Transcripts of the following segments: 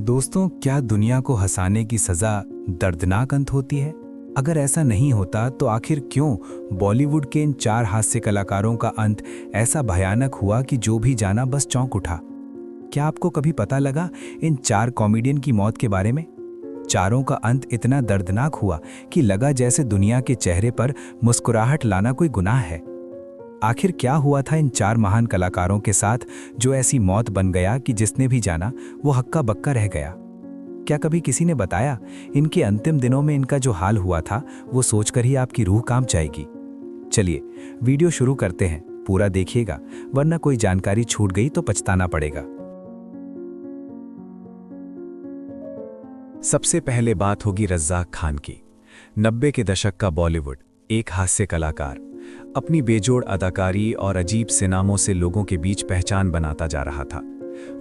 दोस्तों, क्या दुनिया को हंसाने की सज़ा दर्दनाक अंत होती है? अगर ऐसा नहीं होता तो आखिर क्यों बॉलीवुड के इन 4 हास्य कलाकारों का अंत ऐसा भयानक हुआ कि जो भी जाना बस चौंक उठा? क्या आपको कभी पता लगा इन 4 कॉमेडियन की मौत के बारे में? चारों का अंत इतना दर्दनाक हुआ कि लगा जैसे दुनिया के चेहरे पर मुस्कुराहट लाना कोई गुनाह है। आखिर क्या हुआ था इन 4 महान कलाकारों के साथ जो ऐसी मौत बन गया कि जिसने भी जाना वो हक्का बक्का रह गया? क्या कभी किसी ने बताया इनके अंतिम दिनों में इनका जो हाल हुआ था वो सोचकर ही आपकी रूह कांप जाएगी। चलिए वीडियो शुरू करते हैं, पूरा देखिएगा वरना कोई जानकारी छूट गई तो पछताना पड़ेगा। सबसे पहले बात होगी रज़्ज़ाक खान की। 90 के दशक का बॉलीवुड, एक हास्य कलाकार, अपनी बेजोड़ अदाकारी और अजीब से नामों से लोगों के बीच पहचान बनाता जा रहा था।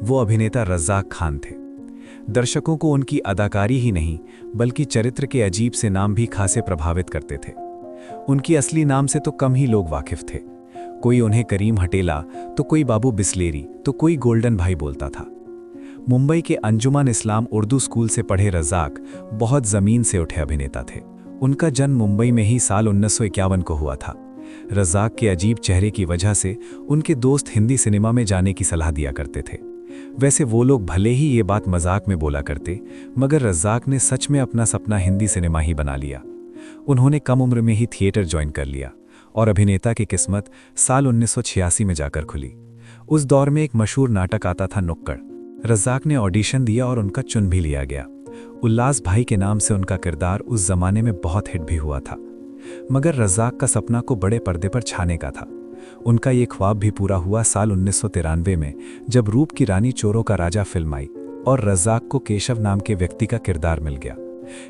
वो अभिनेता रज़्ज़ाक खान थे। दर्शकों को उनकी अदाकारी ही नहीं बल्कि चरित्र के अजीब से नाम भी खासे प्रभावित करते थे। उनकी असली नाम से तो कम ही लोग वाकिफ थे। कोई उन्हें करीम हटेला तो कोई बाबू बिस्लेरी तो कोई गोल्डन भाई बोलता था। मुंबई के अंजुमन इस्लाम उर्दू स्कूल से पढ़े रज़्ज़ाक बहुत ज़मीन से उठे अभिनेता थे। उनका जन्म मुंबई में ही साल 1951 को हुआ था। रज़्ज़ाक के अजीब चेहरे की वजह से उनके दोस्त हिंदी सिनेमा में जाने की सलाह दिया करते थे। वैसे वो लोग भले ही ये बात मजाक में बोला करते, मगर रज़्ज़ाक ने सच में अपना सपना हिंदी सिनेमा ही बना लिया। उन्होंने कम उम्र में ही थिएटर ज्वाइन कर लिया और अभिनेता की किस्मत साल 1986 में जाकर खुली। उस दौर में एक मशहूर नाटक आता था नुक्कड़। रज़्ज़ाक ने ऑडिशन दिया और उनका चुन भी लिया गया। उल्लास भाई के नाम से उनका किरदार उस जमाने में बहुत हिट भी हुआ था। मगर रज़्ज़ाक का सपना को बड़े पर्दे पर छाने का था। उनका ये ख्वाब भी पूरा हुआ साल 1993 में, जब रूप की रानी चोरों का राजा फिल्म आई और रज़्ज़ाक को केशव नाम के व्यक्ति का किरदार मिल गया।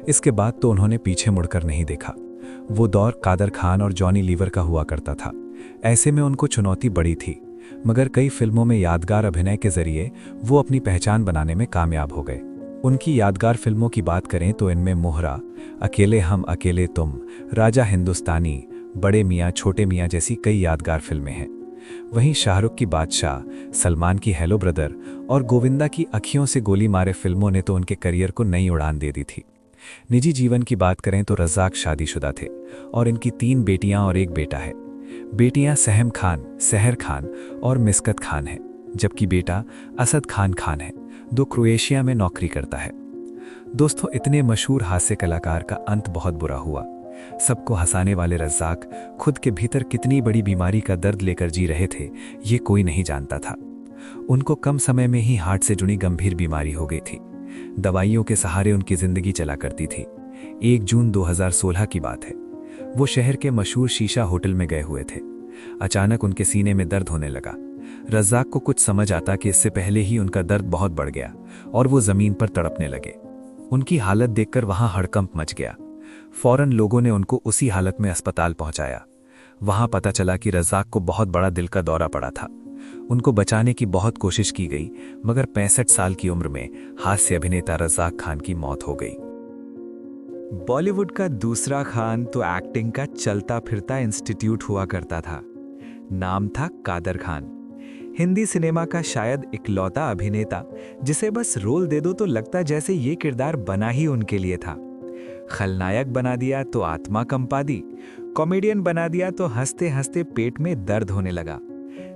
इसके बाद तो उन्होंने पीछे मुड़कर नहीं देखा। वो दौर कादर खान और जॉनी लीवर का हुआ करता था। ऐसे में उनको चुनौती बड़ी थी, मगर कई फिल्मों में यादगार अभिनय के जरिए वो अपनी पहचान बनाने में कामयाब हो गए। उनकी यादगार फिल्मों की बात करें तो इनमें मोहरा, अकेले हम अकेले तुम, राजा हिंदुस्तानी, बड़े मियाँ छोटे मियाँ जैसी कई यादगार फिल्में हैं। वहीं शाहरुख की बादशाह, सलमान की हेलो ब्रदर और गोविंदा की अखियों से गोली मारे फिल्मों ने तो उनके करियर को नई उड़ान दे दी थी। निजी जीवन की बात करें तो रज़्ज़ाक शादीशुदा थे और इनकी 3 बेटियां और 1 बेटा है। बेटियां सहम खान, सहर खान और मिस्कत खान हैं, जबकि बेटा असद खान है, जो क्रोएशिया में नौकरी करता है। दोस्तों, इतने मशहूर हास्य कलाकार का अंत बहुत बुरा हुआ। सबको हंसाने वाले रज़्ज़ाक खुद के भीतर कितनी बड़ी बीमारी का दर्द लेकर जी रहे थे ये कोई नहीं जानता था। उनको कम समय में ही हार्ट से जुड़ी गंभीर बीमारी हो गई थी। दवाइयों के सहारे उनकी जिंदगी चला करती थी। 1 जून 2016 की बात है। वो शहर के मशहूर शीशा होटल में गए हुए थे। अचानक उनके सीने में दर्द होने लगा। रज़्ज़ाक को कुछ समझ आता कि इससे पहले ही उनका दर्द बहुत बढ़ गया और वो जमीन पर तड़पने लगे। उनकी हालत देखकर वहां हड़कंप मच गया। फौरन लोगों ने उनको उसी हालत में अस्पताल पहुंचाया। वहां पता चला कि रज़्ज़ाक को बहुत बड़ा दिल का दौरा पड़ा था। उनको बचाने की बहुत कोशिश की गई, मगर 65 साल की उम्र में हास्य अभिनेता रज़्ज़ाक खान की मौत हो गई। बॉलीवुड का दूसरा खान तो एक्टिंग का चलता फिरता इंस्टीट्यूट हुआ करता था। नाम था कादर खान। हिंदी सिनेमा का शायद इकलौता अभिनेता जिसे बस रोल दे दो तो लगता जैसे ये किरदार बना ही उनके लिए था। खलनायक बना दिया तो आत्मा कंपा दी, कॉमेडियन बना दिया तो हंसते हंसते पेट में दर्द होने लगा,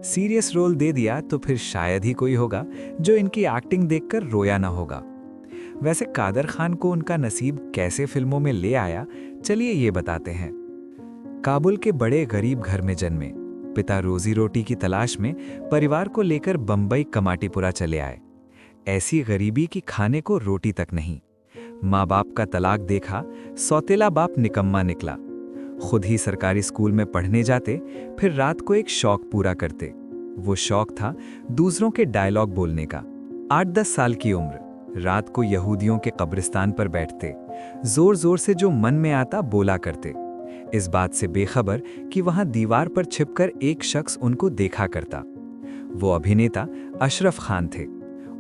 सीरियस रोल दे दिया तो फिर शायद ही कोई होगा जो इनकी एक्टिंग देखकर रोया ना होगा। वैसे कादर खान को उनका नसीब कैसे फिल्मों में ले आया, चलिए ये बताते हैं। काबुल के बड़े गरीब घर में जन्मे, पिता रोजी रोटी की तलाश में परिवार को लेकर बंबई कमाटीपुरा चले आए। ऐसी गरीबी की खाने को रोटी तक नहीं। माँ बाप का तलाक देखा, सौतेला बाप निकम्मा निकला। खुद ही सरकारी स्कूल में पढ़ने जाते, फिर रात को एक शौक पूरा करते। वो शौक था दूसरों के डायलॉग बोलने का। 8-10 साल की उम्र, रात को यहूदियों के कब्रिस्तान पर बैठते, जोर जोर से जो मन में आता बोला करते, इस बात से बेखबर कि वहां दीवार पर छिपकर एक शख्स उनको देखा करता। वो अभिनेता अशरफ खान थे,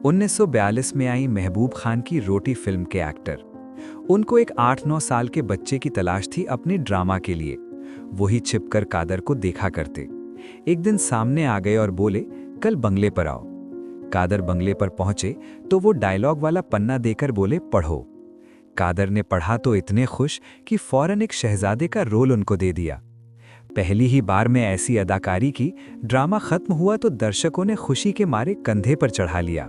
1942 में आई महबूब खान की रोटी फिल्म के एक्टर। उनको एक 8-9 साल के बच्चे की तलाश थी अपने ड्रामा के लिए। वही छिपकर कादर को देखा करते। एक दिन सामने आ गए और बोले, कल बंगले पर आओ। कादर बंगले पर पहुंचे तो वो डायलॉग वाला पन्ना देकर बोले, पढ़ो। कादर ने पढ़ा तो इतने खुश कि फौरन एक शहजादे का रोल उनको दे दिया। पहली ही बार में ऐसी अदाकारी की, ड्रामा खत्म हुआ तो दर्शकों ने खुशी के मारे कंधे पर चढ़ा लिया।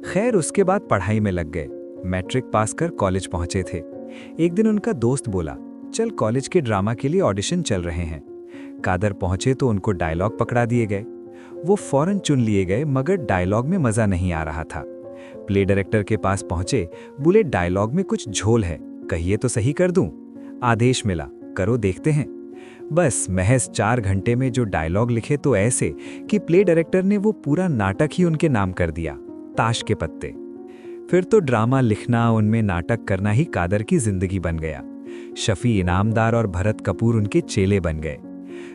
खैर, उसके बाद पढ़ाई में लग गए। मैट्रिक पास कर कॉलेज पहुंचे थे। एक दिन उनका दोस्त बोला, चल कॉलेज के ड्रामा के लिए ऑडिशन चल रहे हैं। कादर पहुंचे तो उनको डायलॉग पकड़ा दिए गए। वो फौरन चुन लिए गए, मगर डायलॉग में मजा नहीं आ रहा था। प्ले डायरेक्टर के पास पहुंचे, बोले डायलॉग में कुछ झोल है, कहिए तो सही कर दूं। आदेश मिला, करो देखते हैं। बस महज 4 घंटे में जो डायलॉग लिखे तो ऐसे कि प्ले डायरेक्टर ने वो पूरा नाटक ही उनके नाम कर दिया, ताश के पत्ते। फिर तो ड्रामा लिखना, उनमें नाटक करना ही कादर की जिंदगी बन गया। शफी इनामदार और भरत कपूर उनके चेले बन गए।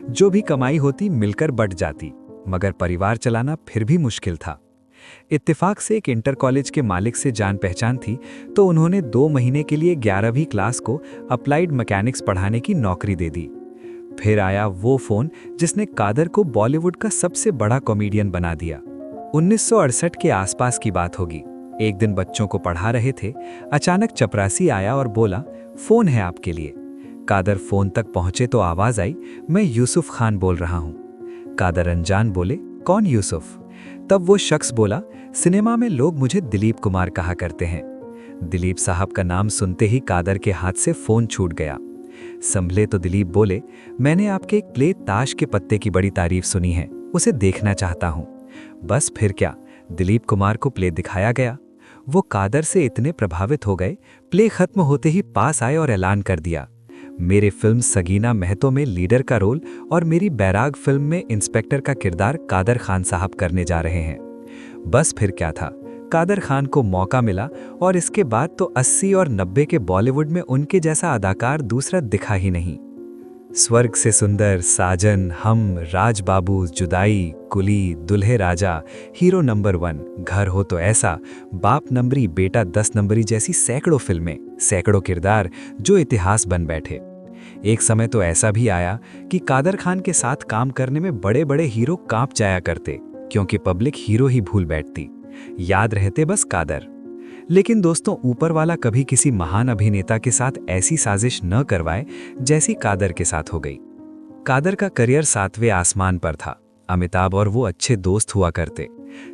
जो भी कमाई होती मिलकर बट जाती, मगर परिवार चलाना फिर भी मुश्किल था। इत्तेफाक से एक इंटर कॉलेज के मालिक से जान पहचान थी, तो उन्होंने 2 महीने के लिए 11वीं क्लास को अप्लाइड मैकेनिक्स पढ़ाने की नौकरी दे दी। फिर आया वो फोन जिसने कादर को बॉलीवुड का सबसे बड़ा कॉमेडियन बना दिया। 1968 के आसपास की बात होगी। एक दिन बच्चों को पढ़ा रहे थे, अचानक चपरासी आया और बोला, फोन है आपके लिए। कादर फोन तक पहुंचे तो आवाज आई, मैं यूसुफ खान बोल रहा हूं। कादर अनजान बोले, कौन यूसुफ? तब वो शख्स बोला, सिनेमा में लोग मुझे दिलीप कुमार कहा करते हैं। दिलीप साहब का नाम सुनते ही कादर के हाथ से फोन छूट गया। संभले तो दिलीप बोले, मैंने आपके एक प्ले ताश के पत्ते की बड़ी तारीफ सुनी है, उसे देखना चाहता हूं। बस फिर क्या, दिलीप कुमार को प्ले दिखाया गया। वो कादर से इतने प्रभावित हो गए, प्ले खत्म होते ही पास आए और ऐलान कर दिया, मेरे फिल्म सगीना महतो में लीडर का रोल और मेरी बैराग फिल्म में इंस्पेक्टर का किरदार कादर खान साहब करने जा रहे हैं। बस फिर क्या था, कादर खान को मौका मिला और इसके बाद तो 80 और 90 के बॉलीवुड में उनके जैसा अदाकार दूसरा दिखा ही नहीं। स्वर्ग से सुंदर, साजन, हम, राज बाबू, जुदाई, कुली, दुल्हे राजा, हीरो नंबर 1, घर हो तो ऐसा, बाप नंबरी, बेटा 10 नंबरी जैसी सैकड़ों फिल्में, सैकड़ों किरदार जो इतिहास बन बैठे। एक समय तो ऐसा भी आया कि कादर खान के साथ काम करने में बड़े बड़े हीरो कांप जाया करते, क्योंकि पब्लिक हीरो ही भूल बैठती, याद रहते बस कादर। लेकिन दोस्तों, ऊपर वाला कभी किसी महान अभिनेता के साथ ऐसी साजिश न करवाए जैसी कादर के साथ हो गई। कादर का करियर 7वें आसमान पर था। अमिताभ और वो अच्छे दोस्त हुआ करते,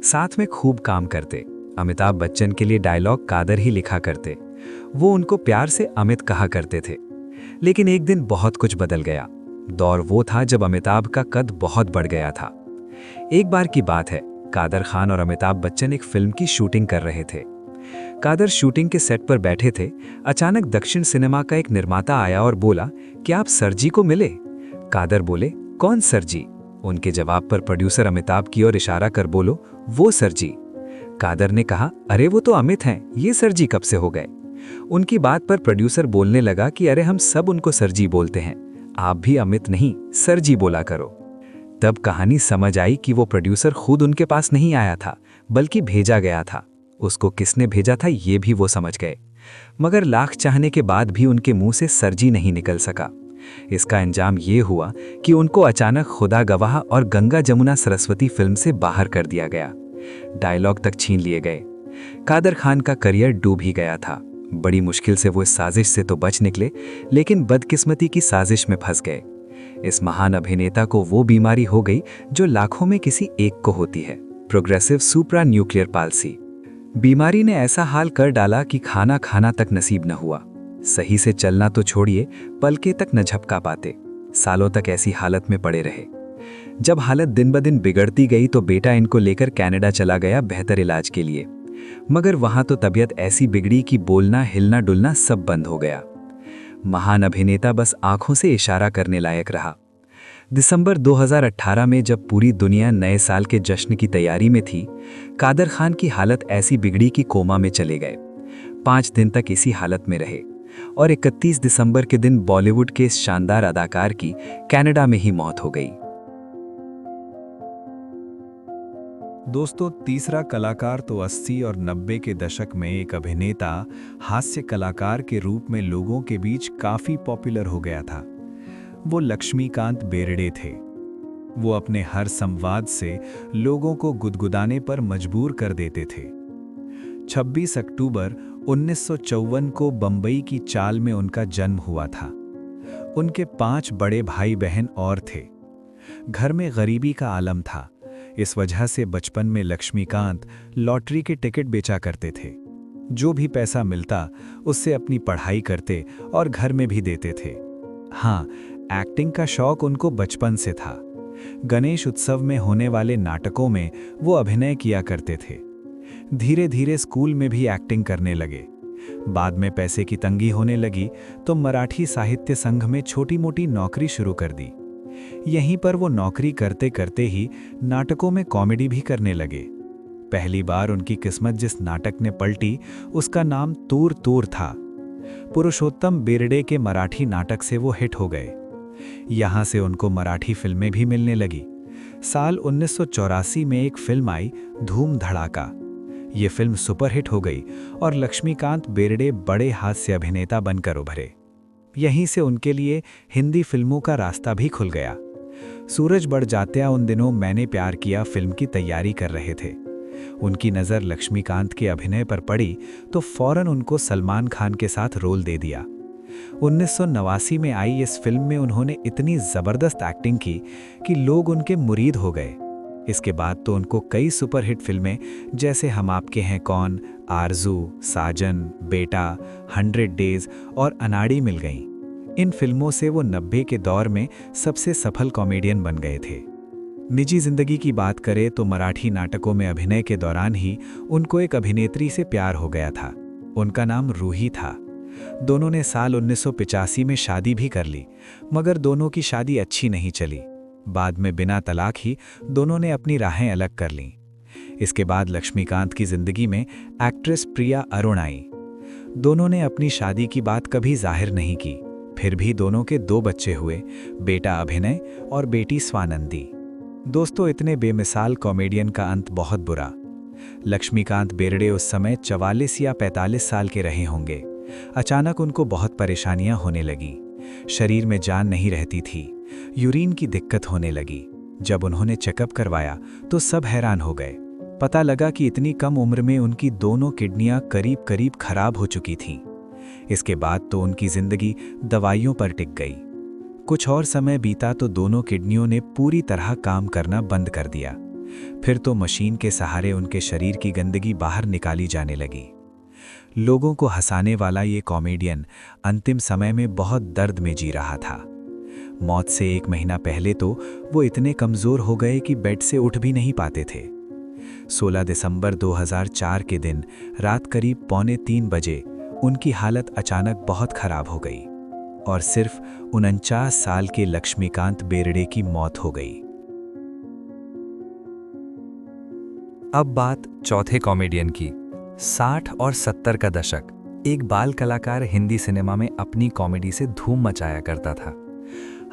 साथ में खूब काम करते। अमिताभ बच्चन के लिए डायलॉग कादर ही लिखा करते। वो उनको प्यार से अमित कहा करते थे। लेकिन एक दिन बहुत कुछ बदल गया। दौर वो था जब अमिताभ का कद बहुत बढ़ गया था। एक बार की बात है, कादर खान और अमिताभ बच्चन एक फिल्म की शूटिंग कर रहे थे। कादर शूटिंग के सेट पर बैठे थे। अचानक दक्षिण सिनेमा का एक निर्माता आया और बोला, क्या आप सर जी को मिले? कादर बोले, कौन सर जी? उनके जवाब पर प्रोड्यूसर अमिताभ की ओर इशारा कर बोलो, वो सर जी। कादर ने कहा, अरे वो तो अमित हैं, ये सर जी कब से हो गए? उनकी बात पर प्रोड्यूसर बोलने लगा कि अरे हम सब उनको सर जी बोलते हैं, आप भी अमित नहीं सर जी बोला करो। तब कहानी समझ आई कि वो प्रोड्यूसर खुद उनके पास नहीं आया था, बल्कि भेजा गया था। उसको किसने भेजा था ये भी वो समझ गए, मगर लाख चाहने के बाद भी उनके मुंह से सरजी नहीं निकल सका। इसका अंजाम ये हुआ कि उनको अचानक खुदा गवाह और गंगा जमुना सरस्वती फिल्म से बाहर कर दिया गया। डायलॉग तक छीन लिए गए। कादर खान का करियर डूब ही गया था। बड़ी मुश्किल से वो इस साजिश से तो बच निकले, लेकिन बदकिस्मती की साजिश में फंस गए। इस महान अभिनेता को वो बीमारी हो गई जो लाखों में किसी एक को होती है, प्रोग्रेसिव सुप्रा न्यूक्लियर पाल्सी। बीमारी ने ऐसा हाल कर डाला कि खाना खाना तक नसीब न हुआ। सही से चलना तो छोड़िए, पलके तक न झपका पाते। सालों तक ऐसी हालत में पड़े रहे। जब हालत दिन ब दिन बिगड़ती गई तो बेटा इनको लेकर कनाडा चला गया बेहतर इलाज के लिए, मगर वहां तो तबीयत ऐसी बिगड़ी कि बोलना, हिलना डुलना सब बंद हो गया। महान अभिनेता बस आंखों से इशारा करने लायक रहा। दिसंबर 2018 में जब पूरी दुनिया नए साल के जश्न की तैयारी में थी, कादर खान की हालत ऐसी बिगड़ी कि कोमा में चले गए। 5 दिन तक इसी हालत में रहे और 31 दिसंबर के दिन बॉलीवुड के इस शानदार अदाकार की कनाडा में ही मौत हो गई। दोस्तों, तीसरा कलाकार तो 80 और 90 के दशक में एक अभिनेता, हास्य कलाकार के रूप में लोगों के बीच काफी पॉपुलर हो गया था। वो लक्ष्मीकांत बेर्डे थे। वो अपने हर संवाद से लोगों को गुदगुदाने पर मजबूर कर देते थे। 26 अक्टूबर 1954 को बंबई की चाल में उनका जन्म हुआ था। उनके 5 बड़े भाई बहन और थे। घर में गरीबी का आलम था। इस वजह से बचपन में लक्ष्मीकांत लॉटरी के टिकट बेचा करते थे। जो भी पैसा मिलता उससे अपनी पढ़ाई करते और घर में भी देते थे। हाँ, एक्टिंग का शौक उनको बचपन से था। गणेश उत्सव में होने वाले नाटकों में वो अभिनय किया करते थे। धीरे धीरे स्कूल में भी एक्टिंग करने लगे। बाद में पैसे की तंगी होने लगी तो मराठी साहित्य संघ में छोटी मोटी नौकरी शुरू कर दी। यहीं पर वो नौकरी करते करते ही नाटकों में कॉमेडी भी करने लगे। पहली बार उनकी किस्मत जिस नाटक ने पलटी उसका नाम तूर तूर था। पुरुषोत्तम बेर्डे के मराठी नाटक से वो हिट हो गए। यहाँ से उनको मराठी फिल्में भी मिलने लगी। साल 1984 में एक फिल्म आई, धूम धड़ाका। ये फिल्म सुपरहिट हो गई और लक्ष्मीकांत बेर्डे बड़े हास्य अभिनेता बनकर उभरे। यहीं से उनके लिए हिंदी फिल्मों का रास्ता भी खुल गया। सूरज बढ़ जात्या उन दिनों मैंने प्यार किया फिल्म की तैयारी कर रहे थे। उनकी नज़र लक्ष्मीकांत के अभिनय पर पड़ी तो फौरन उनको सलमान खान के साथ रोल दे दिया। 1989 में आई इस फिल्म में उन्होंने इतनी ज़बरदस्त एक्टिंग की कि लोग उनके मुरीद हो गए। इसके बाद तो उनको कई सुपरहिट फिल्में जैसे हम आपके हैं कौन, आरजू, साजन, बेटा, 100 डेज और अनाड़ी मिल गईं। इन फिल्मों से वो 90 के दौर में सबसे सफल कॉमेडियन बन गए थे। निजी जिंदगी की बात करें तो मराठी नाटकों में अभिनय के दौरान ही उनको एक अभिनेत्री से प्यार हो गया था। उनका नाम रूही था। दोनों ने साल 1985 में शादी भी कर ली, मगर दोनों की शादी अच्छी नहीं चली। बाद में बिना तलाक ही दोनों ने अपनी राहें अलग कर लीं। इसके बाद लक्ष्मीकांत की जिंदगी में एक्ट्रेस प्रिया अरुण आई। दोनों ने अपनी शादी की बात कभी जाहिर नहीं की। फिर भी दोनों के 2 बच्चे हुए, बेटा अभिनय और बेटी स्वानंदी। दोस्तों, इतने बेमिसाल कॉमेडियन का अंत बहुत बुरा। लक्ष्मीकांत बेर्डे उस समय 44 या 45 साल के रहे होंगे। अचानक उनको बहुत परेशानियां होने लगी। शरीर में जान नहीं रहती थी। यूरिन की दिक्कत होने लगी। जब उन्होंने चेकअप करवाया तो सब हैरान हो गए। पता लगा कि इतनी कम उम्र में उनकी दोनों किडनियां करीब करीब खराब हो चुकी थीं। इसके बाद तो उनकी जिंदगी दवाइयों पर टिक गई। कुछ और समय बीता तो दोनों किडनियों ने पूरी तरह काम करना बंद कर दिया। फिर तो मशीन के सहारे उनके शरीर की गंदगी बाहर निकाली जाने लगी। लोगों को हंसाने वाला ये कॉमेडियन अंतिम समय में बहुत दर्द में जी रहा था। मौत से 1 महीना पहले तो वो इतने कमज़ोर हो गए कि बेड से उठ भी नहीं पाते थे। 16 दिसंबर 2004 के दिन रात करीब 2:45 बजे उनकी हालत अचानक बहुत खराब हो गई और सिर्फ 49 साल के लक्ष्मीकांत बेर्डे की मौत हो गई। अब बात चौथे कॉमेडियन की। 60 और 70 का दशक। एक बाल कलाकार हिंदी सिनेमा में अपनी कॉमेडी से धूम मचाया करता था।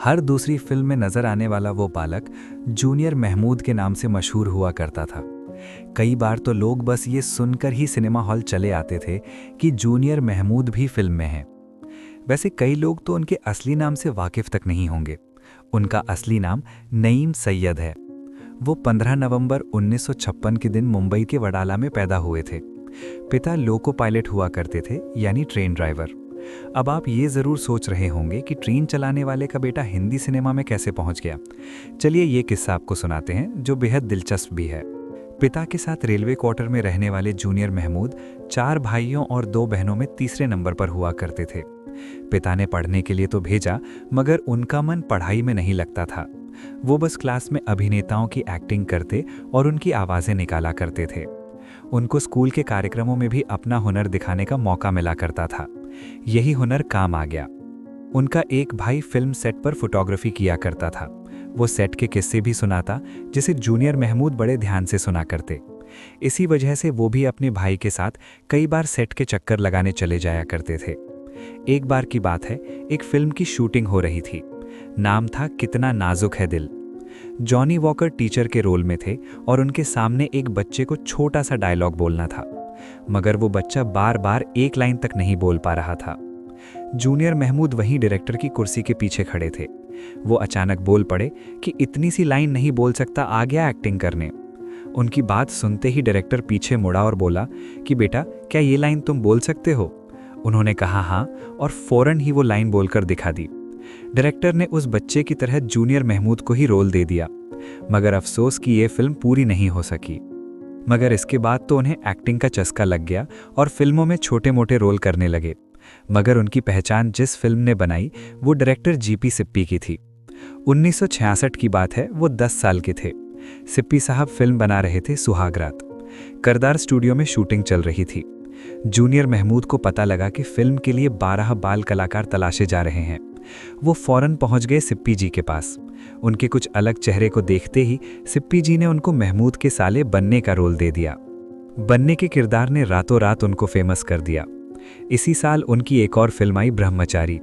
हर दूसरी फिल्म में नजर आने वाला वो बालक जूनियर महमूद के नाम से मशहूर हुआ करता था। कई बार तो लोग बस ये सुनकर ही सिनेमा हॉल चले आते थे कि जूनियर महमूद भी फिल्म में हैं। वैसे कई लोग तो उनके असली नाम से वाकिफ तक नहीं होंगे। उनका असली नाम नईम सैयद है। वो 15 नवंबर 1956 के दिन मुंबई के वडाला में पैदा हुए थे। पिता लोको पायलट हुआ करते थे, यानी ट्रेन ड्राइवर। अब आप ये ज़रूर सोच रहे होंगे कि ट्रेन चलाने वाले का बेटा हिंदी सिनेमा में कैसे पहुंच गया। चलिए ये किस्सा आपको सुनाते हैं जो बेहद दिलचस्प भी है। पिता के साथ रेलवे क्वार्टर में रहने वाले जूनियर महमूद 4 भाइयों और 2 बहनों में तीसरे नंबर पर हुआ करते थे। पिता ने पढ़ने के लिए तो भेजा, मगर उनका मन पढ़ाई में नहीं लगता था। वो बस क्लास में अभिनेताओं की एक्टिंग करते और उनकी आवाज़ें निकाला करते थे। उनको स्कूल के कार्यक्रमों में भी अपना हुनर दिखाने का मौका मिला करता था। यही हुनर काम आ गया। उनका एक भाई फिल्म सेट पर फोटोग्राफी किया करता था। वो सेट के किस्से भी सुनाता, जिसे जूनियर महमूद बड़े ध्यान से सुना करते। इसी वजह से वो भी अपने भाई के साथ कई बार सेट के चक्कर लगाने चले जाया करते थे। एक बार की बात है, एक फिल्म की शूटिंग हो रही थी। नाम था कितना नाजुक है दिल। जॉनी वॉकर टीचर के रोल में थे और उनके सामने एक बच्चे को छोटा सा डायलॉग बोलना था, मगर वो बच्चा बार बार एक लाइन तक नहीं बोल पा रहा था। जूनियर महमूद वहीं डायरेक्टर की कुर्सी के पीछे खड़े थे। वो अचानक बोल पड़े कि इतनी सी लाइन नहीं बोल सकता, आ गया एक्टिंग करने। उनकी बात सुनते ही डायरेक्टर पीछे मुड़ा और बोला कि बेटा, क्या ये लाइन तुम बोल सकते हो? उन्होंने कहा हाँ, और फौरन ही वो लाइन बोलकर दिखा दी। डायरेक्टर ने उस बच्चे की तरह जूनियर महमूद को ही रोल दे दिया, मगर अफसोस कि ये फिल्म पूरी नहीं हो सकी। मगर इसके बाद तो उन्हें एक्टिंग का चस्का लग गया और फिल्मों में छोटे मोटे रोल करने लगे। मगर उनकी पहचान जिस फिल्म ने बनाई वो डायरेक्टर जीपी सिप्पी की थी। 1966 की बात है, वो 10 साल के थे। सिप्पी साहब फिल्म बना रहे थे सुहागरात। करदार स्टूडियो में शूटिंग चल रही थी। जूनियर महमूद को पता लगा कि फिल्म के लिए 12 बाल कलाकार तलाशे जा रहे हैं। वो फौरन पहुंच गए सिप्पी जी के पास। उनके कुछ अलग चेहरे को देखते ही सिप्पी जी ने उनको महमूद के साले बन्ने का रोल दे दिया। बन्ने के किरदार ने रातों रात उनको फेमस कर दिया। इसी साल उनकी एक और फिल्म आई ब्रह्मचारी।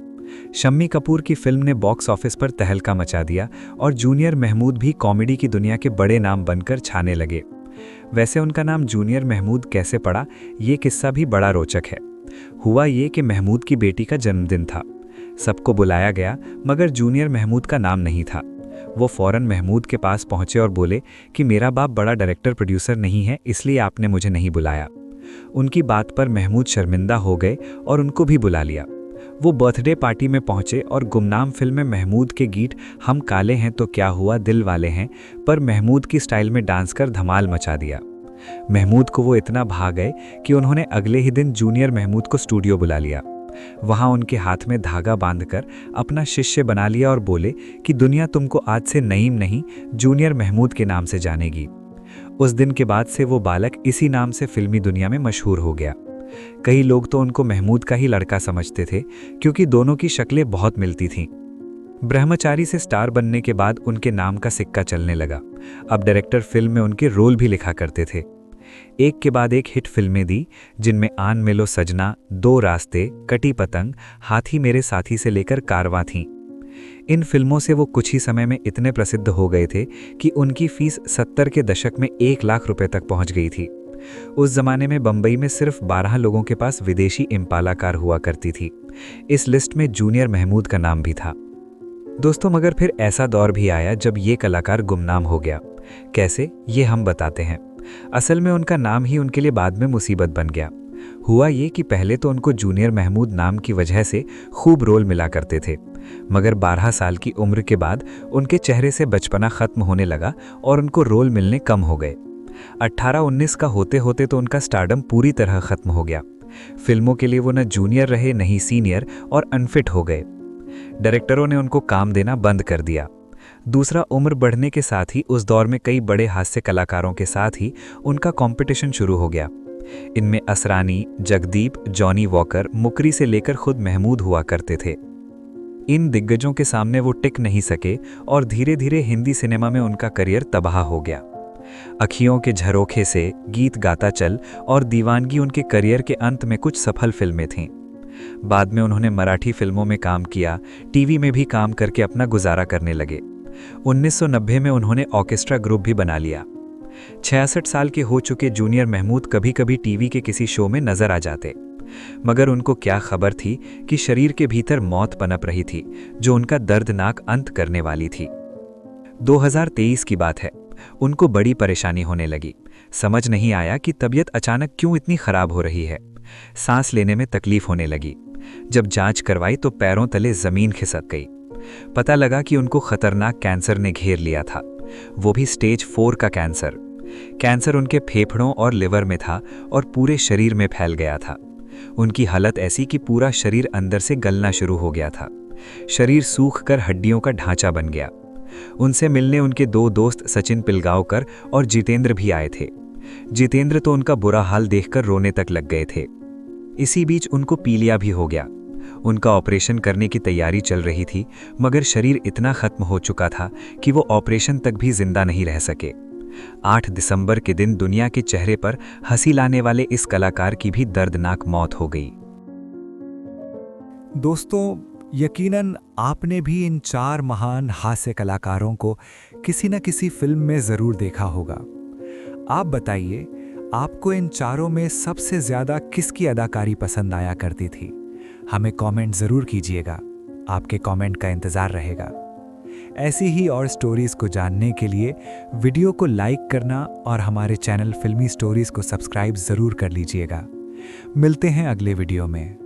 शम्मी कपूर की फिल्म ने बॉक्स ऑफिस पर तहलका मचा दिया और जूनियर महमूद भी कॉमेडी की दुनिया के बड़े नाम बनकर छाने लगे। वैसे उनका नाम जूनियर महमूद कैसे पड़ा, ये किस्सा भी बड़ा रोचक है। हुआ ये कि महमूद की बेटी का जन्मदिन था। सबको बुलाया गया, मगर जूनियर महमूद का नाम नहीं था। वो फौरन महमूद के पास पहुंचे और बोले कि मेरा बाप बड़ा डायरेक्टर प्रोड्यूसर नहीं है, इसलिए आपने मुझे नहीं बुलाया। उनकी बात पर महमूद शर्मिंदा हो गए और उनको भी बुला लिया। वो बर्थडे पार्टी में पहुंचे और गुमनाम फिल्म में महमूद के गीत हम काले हैं तो क्या हुआ दिल वाले हैं पर महमूद की स्टाइल में डांस कर धमाल मचा दिया। महमूद को वो इतना भा गए कि उन्होंने अगले ही दिन जूनियर महमूद को स्टूडियो बुला लिया। वहां उनके हाथ में धागा बांधकर अपना शिष्य बना लिया और बोले कि दुनिया तुमको आज से नईम नहीं, जूनियर महमूद के नाम से जानेगी। उस दिन के बाद से वो बालक इसी नाम से फिल्मी दुनिया में मशहूर हो गया। कई लोग तो उनको महमूद का ही लड़का समझते थे, क्योंकि दोनों की शक्लें बहुत मिलती थीं। ब्रह्मचारी से स्टार बनने के बाद उनके नाम का सिक्का चलने लगा। अब डायरेक्टर फिल्म में उनके रोल भी लिखा करते थे। एक के बाद एक हिट फिल्में दी, जिनमें आन मिलो सजना, दो रास्ते, कटी पतंग, हाथी मेरे साथी से लेकर कारवां थीं। इन फिल्मों से वो कुछ ही समय में इतने प्रसिद्ध हो गए थे कि उनकी फीस 70 के दशक में 1 लाख रुपए तक पहुंच गई थी। उस जमाने में बंबई में सिर्फ 12 लोगों के पास विदेशी इम्पाला कार हुआ करती थी। इस लिस्ट में जूनियर महमूद का नाम भी था। दोस्तों, मगर फिर ऐसा दौर भी आया जब ये कलाकार गुमनाम हो गया। कैसे, ये हम बताते हैं। असल में उनका नाम ही उनके लिए बाद में मुसीबत बन गया। हुआ ये कि पहले तो उनको जूनियर महमूद नाम की वजह से खूब रोल मिला करते थे, मगर 12 साल की उम्र के बाद उनके चेहरे से बचपना खत्म होने लगा और उनको रोल मिलने कम हो गए। 18-19 का होते होते तो उनका स्टारडम पूरी तरह खत्म हो गया। फिल्मों के लिए वो न जूनियर रहे न ही सीनियर और अनफिट हो गए। डायरेक्टरों ने उनको काम देना बंद कर दिया। दूसरा, उम्र बढ़ने के साथ ही उस दौर में कई बड़े हास्य कलाकारों के साथ ही उनका कंपटीशन शुरू हो गया। इनमें असरानी, जगदीप, जॉनी वॉकर, मुकरी से लेकर खुद महमूद हुआ करते थे। इन दिग्गजों के सामने वो टिक नहीं सके और धीरे धीरे हिंदी सिनेमा में उनका करियर तबाह हो गया। अखियों के झरोखे से, गीत गाता चल और दीवानगी उनके करियर के अंत में कुछ सफल फिल्में थीं। बाद में उन्होंने मराठी फिल्मों में काम किया, टीवी में भी काम करके अपना गुजारा करने लगे। 1990 में उन्होंने ऑर्केस्ट्रा ग्रुप भी बना लिया। 66 साल के हो चुके जूनियर महमूद कभी कभी टीवी के किसी शो में नजर आ जाते, मगर उनको क्या खबर थी कि शरीर के भीतर मौत पनप रही थी, जो उनका दर्दनाक अंत करने वाली थी। 2023 की बात है। उनको बड़ी परेशानी होने लगी। समझ नहीं आया कि तबीयत अचानक क्यों इतनी खराब हो रही है। सांस लेने में तकलीफ होने लगी। जब जांच करवाई तो पैरों तले जमीन खिसक गई। पता लगा कि उनको खतरनाक कैंसर ने घेर लिया था, वो भी स्टेज 4 का कैंसर। कैंसर उनके फेफड़ों और लिवर में था और पूरे शरीर में फैल गया था। उनकी हालत ऐसी कि पूरा शरीर अंदर से गलना शुरू हो गया था। शरीर सूख कर हड्डियों का ढांचा बन गया। उनसे मिलने उनके 2 दोस्त सचिन पिलगांवकर और जितेंद्र भी आए थे। जितेंद्र तो उनका बुरा हाल देखकर रोने तक लग गए थे। इसी बीच उनको पीलिया भी हो गया। उनका ऑपरेशन करने की तैयारी चल रही थी, मगर शरीर इतना खत्म हो चुका था कि वो ऑपरेशन तक भी जिंदा नहीं रह सके। 8 दिसंबर के दिन दुनिया के चेहरे पर हंसी लाने वाले इस कलाकार की भी दर्दनाक मौत हो गई। दोस्तों, यकीनन आपने भी इन 4 महान हास्य कलाकारों को किसी न किसी फिल्म में ज़रूर देखा होगा। आप बताइए, आपको इन चारों में सबसे ज़्यादा किसकी अदाकारी पसंद आया करती थी? हमें कमेंट ज़रूर कीजिएगा। आपके कमेंट का इंतज़ार रहेगा। ऐसी ही और स्टोरीज़ को जानने के लिए वीडियो को लाइक करना और हमारे चैनल फिल्मी स्टोरीज़ को सब्सक्राइब ज़रूर कर लीजिएगा। मिलते हैं अगले वीडियो में।